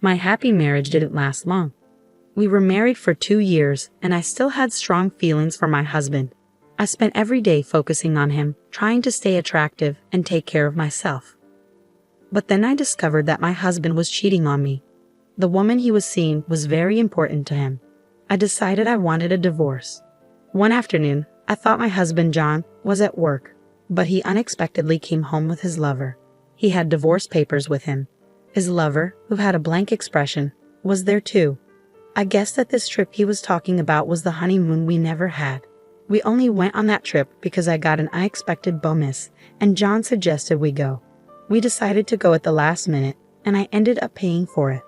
My happy marriage didn't last long. We were married for 2 years, and I still had strong feelings for my husband. I spent every day focusing on him, trying to stay attractive and take care of myself. But then I discovered that my husband was cheating on me. The woman he was seeing was very important to him. I decided I wanted a divorce. One afternoon, I thought my husband John was at work, but he unexpectedly came home with his lover. He had divorce papers with him. His lover, who had a blank expression, was there too. I guessed that this trip he was talking about was the honeymoon we never had. We only went on that trip because I got an unexpected bonus, and John suggested we go. We decided to go at the last minute, and I ended up paying for it.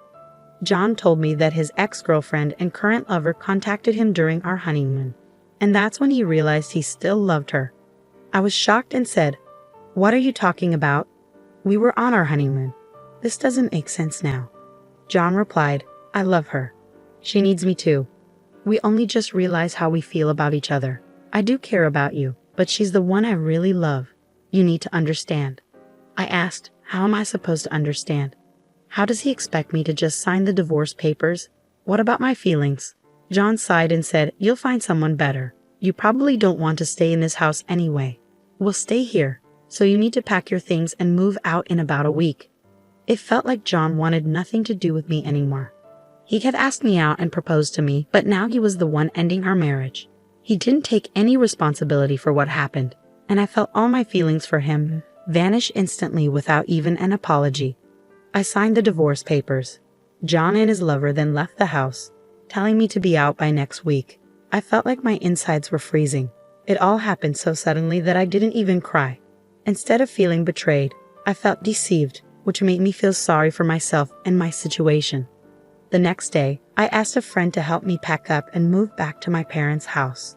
John told me that his ex-girlfriend and current lover contacted him during our honeymoon, and that's when he realized he still loved her. I was shocked and said, "What are you talking about? We were on our honeymoon. This doesn't make sense now." John replied, "I love her. She needs me too. We only just realized how we feel about each other. I do care about you, but she's the one I really love. You need to understand." I asked, how am I supposed to understand? How does he expect me to just sign the divorce papers? What about my feelings? John sighed and said, "You'll find someone better. You probably don't want to stay in this house anyway. We'll stay here, so you need to pack your things and move out in about a week." It felt like John wanted nothing to do with me anymore. He had asked me out and proposed to me, but now he was the one ending our marriage. He didn't take any responsibility for what happened, and I felt all my feelings for him vanish instantly without even an apology. I signed the divorce papers. John and his lover then left the house, telling me to be out by next week. I felt like my insides were freezing. It all happened so suddenly that I didn't even cry. Instead of feeling betrayed, I felt deceived, which made me feel sorry for myself and my situation. The next day, I asked a friend to help me pack up and move back to my parents' house.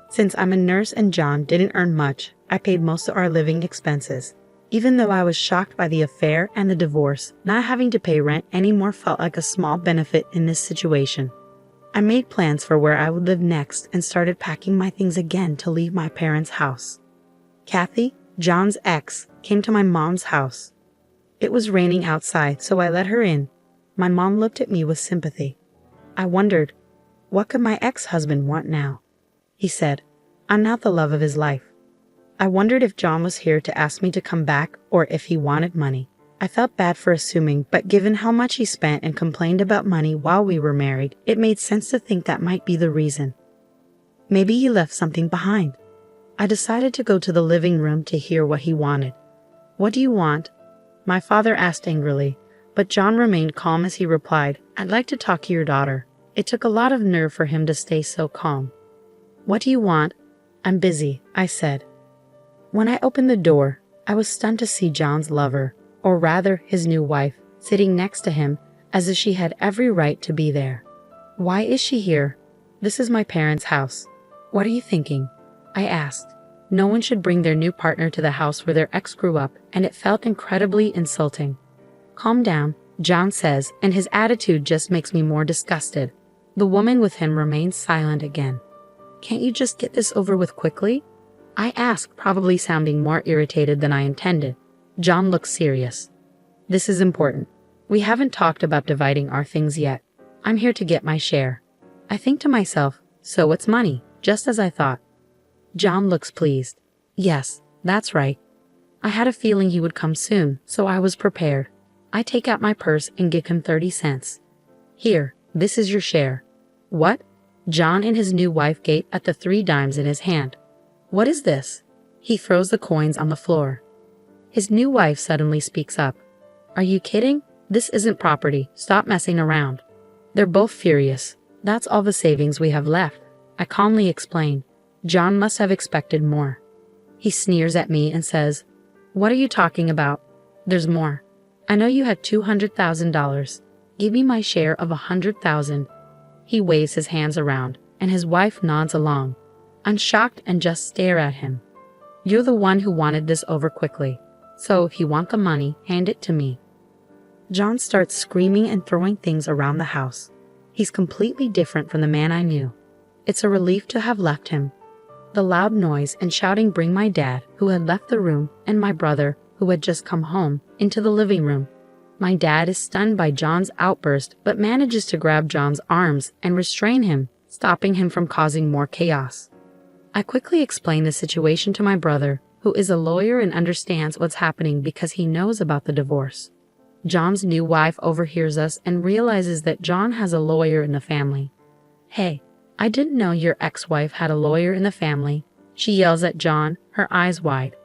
Since I'm a nurse and John didn't earn much, I paid most of our living expenses. Even though I was shocked by the affair and the divorce, not having to pay rent anymore felt like a small benefit in this situation. I made plans for where I would live next and started packing my things again to leave my parents' house. Kathy, John's ex, came to my mom's house. It was raining outside, so I let her in. My mom looked at me with sympathy. I wondered, what could my ex-husband want now? He said, "I'm not the love of his life." I wondered if John was here to ask me to come back or if he wanted money. I felt bad for assuming, but given how much he spent and complained about money while we were married, it made sense to think that might be the reason. Maybe he left something behind. I decided to go to the living room to hear what he wanted. "What do you want?" my father asked angrily, but John remained calm as he replied, "I'd like to talk to your daughter." It took a lot of nerve for him to stay so calm. "What do you want?" "I'm busy," I said. When I opened the door, I was stunned to see John's lover, or rather his new wife, sitting next to him as if she had every right to be there. "Why is she here? This is my parents' house. What are you thinking?" I asked. No one should bring their new partner to the house where their ex grew up, and it felt incredibly insulting. "Calm down," John says, and his attitude just makes me more disgusted. The woman with him remains silent again. "Can't you just get this over with quickly?" I asked, probably sounding more irritated than I intended. John looks serious. "This is important. We haven't talked about dividing our things yet. I'm here to get my share." I think to myself, so it's money, just as I thought. John looks pleased. "Yes, that's right. I had a feeling he would come soon, so I was prepared." I take out my purse and give him 30 cents. "Here, this is your share." "What?" John and his new wife gape at the 3 dimes in his hand. "What is this?" He throws the coins on the floor. His new wife suddenly speaks up. "Are you kidding? This isn't property. Stop messing around." They're both furious. "That's all the savings we have left," I calmly explain. John must have expected more. He sneers at me and says, "What are you talking about? There's more. I know you had $200,000. Give me my share of $100,000. He waves his hands around, and his wife nods along. I'm shocked and just stare at him. "You're the one who wanted this over quickly. So if you want the money, hand it to me." John starts screaming and throwing things around the house. He's completely different from the man I knew. It's a relief to have left him. The loud noise and shouting bring my dad, who had left the room, and my brother, who had just come home, into the living room. My dad is stunned by John's outburst but manages to grab John's arms and restrain him, stopping him from causing more chaos. I quickly explain the situation to my brother, who is a lawyer and understands what's happening because he knows about the divorce. John's new wife overhears us and realizes that John has a lawyer in the family. "Hey, I didn't know your ex-wife had a lawyer in the family," she yells at John, her eyes wide.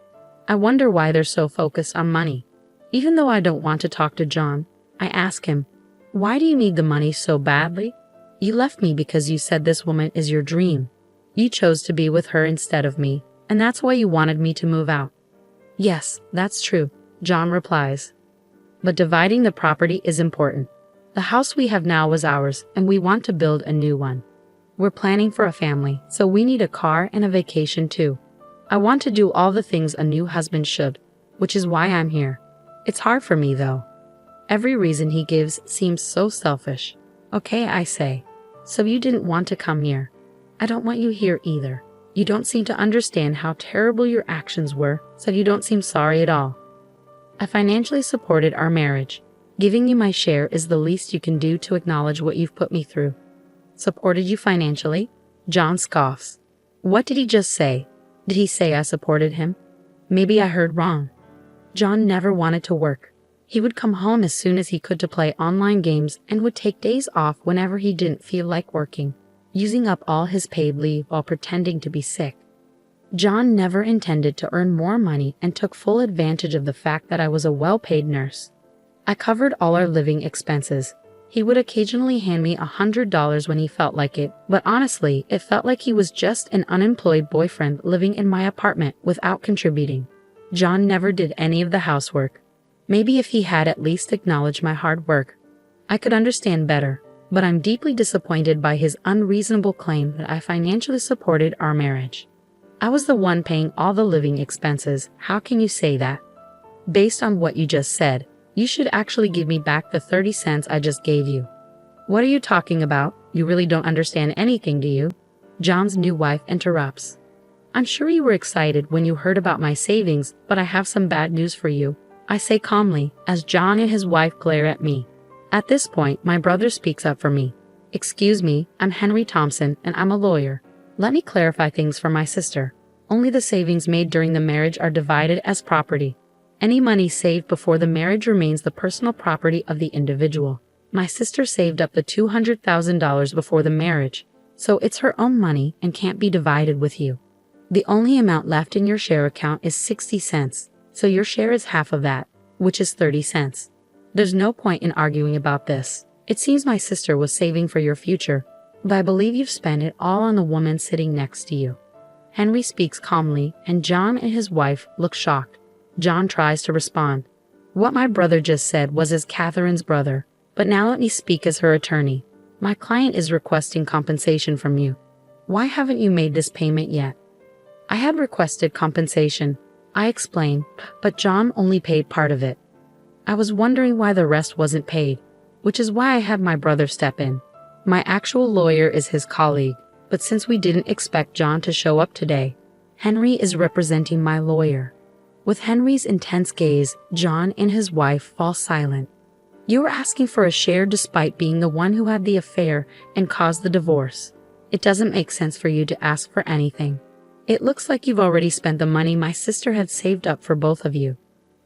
I wonder why they're so focused on money. Even though I don't want to talk to John, I ask him, "Why do you need the money so badly? You left me because you said this woman is your dream. You chose to be with her instead of me, and that's why you wanted me to move out." "Yes, that's true," John replies. "But dividing the property is important. The house we have now was ours, and we want to build a new one. We're planning for a family, so we need a car and a vacation too. I want to do all the things a new husband should, which is why I'm here. It's hard for me though." Every reason he gives seems so selfish. "Okay," I say. "So you didn't want to come here. I don't want you here either. You don't seem to understand how terrible your actions were, so you don't seem sorry at all. I financially supported our marriage. Giving you my share is the least you can do to acknowledge what you've put me through." "Supported you financially?" John scoffs. What did he just say? Did he say I supported him? Maybe I heard wrong. John never wanted to work. He would come home as soon as he could to play online games and would take days off whenever he didn't feel like working, using up all his paid leave while pretending to be sick. John never intended to earn more money and took full advantage of the fact that I was a well-paid nurse. I covered all our living expenses. He would occasionally hand me $100 when he felt like it, but honestly, it felt like he was just an unemployed boyfriend living in my apartment without contributing. John never did any of the housework. Maybe if he had at least acknowledged my hard work, I could understand better, but I'm deeply disappointed by his unreasonable claim that I financially supported our marriage. I was the one paying all the living expenses. How can you say that? Based on what you just said, you should actually give me back the 30 cents I just gave you. What are you talking about? You really don't understand anything, do you? John's new wife interrupts. I'm sure you were excited when you heard about my savings, but I have some bad news for you, I say calmly, as John and his wife glare at me. At this point, my brother speaks up for me. Excuse me, I'm Henry Thompson, and I'm a lawyer. Let me clarify things for my sister. Only the savings made during the marriage are divided as property. Any money saved before the marriage remains the personal property of the individual. My sister saved up the $200,000 before the marriage, so it's her own money and can't be divided with you. The only amount left in your share account is 60 cents, so your share is half of that, which is 30 cents. There's no point in arguing about this. It seems my sister was saving for your future, but I believe you've spent it all on the woman sitting next to you. Henry speaks calmly, and John and his wife look shocked. John tries to respond. What my brother just said was as Catherine's brother, but now let me speak as her attorney. My client is requesting compensation from you. Why haven't you made this payment yet? I had requested compensation, I explained, but John only paid part of it. I was wondering why the rest wasn't paid, which is why I had my brother step in. My actual lawyer is his colleague, but since we didn't expect John to show up today, Henry is representing my lawyer. With Henry's intense gaze, John and his wife fall silent. You were asking for a share despite being the one who had the affair and caused the divorce. It doesn't make sense for you to ask for anything. It looks like you've already spent the money my sister had saved up for both of you.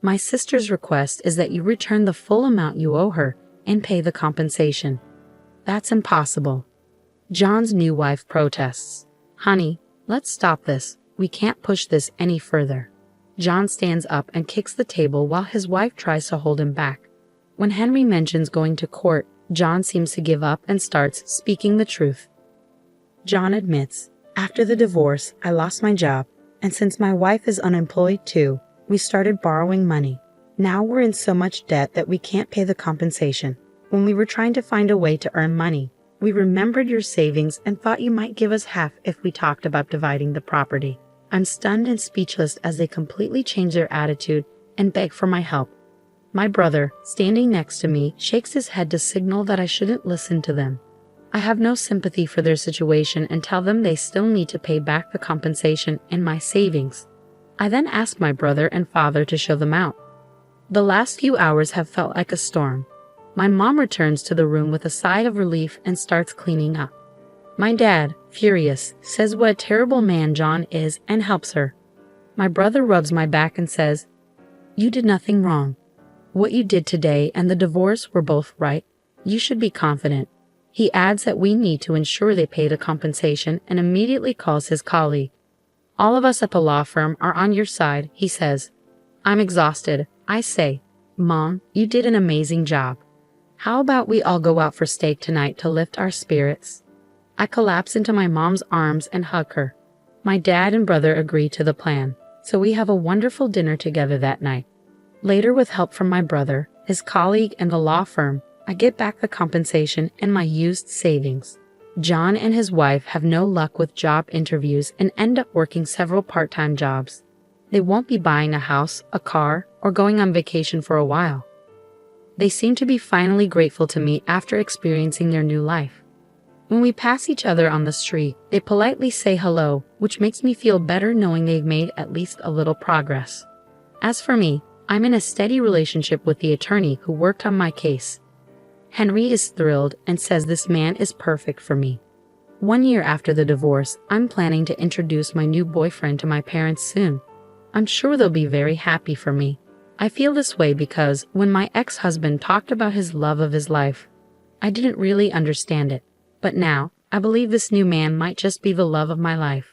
My sister's request is that you return the full amount you owe her and pay the compensation. That's impossible. John's new wife protests. Honey, let's stop this. We can't push this any further. John stands up and kicks the table while his wife tries to hold him back. When Henry mentions going to court, John seems to give up and starts speaking the truth. John admits, after the divorce, I lost my job, and since my wife is unemployed too, we started borrowing money. Now we're in so much debt that we can't pay the compensation. When we were trying to find a way to earn money, we remembered your savings and thought you might give us half if we talked about dividing the property. I'm stunned and speechless as they completely change their attitude and beg for my help. My brother, standing next to me, shakes his head to signal that I shouldn't listen to them. I have no sympathy for their situation and tell them they still need to pay back the compensation and my savings. I then ask my brother and father to show them out. The last few hours have felt like a storm. My mom returns to the room with a sigh of relief and starts cleaning up. My dad, furious, says what a terrible man John is and helps her. My brother rubs my back and says, "You did nothing wrong. What you did today and the divorce were both right. You should be confident." He adds that we need to ensure they pay the compensation and immediately calls his colleague. "All of us at the law firm are on your side," he says. I'm exhausted. I say, "Mom, you did an amazing job. How about we all go out for steak tonight to lift our spirits?" I collapse into my mom's arms and hug her. My dad and brother agree to the plan, so we have a wonderful dinner together that night. Later, with help from my brother, his colleague, and the law firm, I get back the compensation and my used savings. John and his wife have no luck with job interviews and end up working several part-time jobs. They won't be buying a house, a car, or going on vacation for a while. They seem to be finally grateful to me after experiencing their new life. When we pass each other on the street, they politely say hello, which makes me feel better knowing they've made at least a little progress. As for me, I'm in a steady relationship with the attorney who worked on my case. Henry is thrilled and says this man is perfect for me. 1 year after the divorce, I'm planning to introduce my new boyfriend to my parents soon. I'm sure they'll be very happy for me. I feel this way because when my ex-husband talked about his love of his life, I didn't really understand it. But now, I believe this new man might just be the love of my life.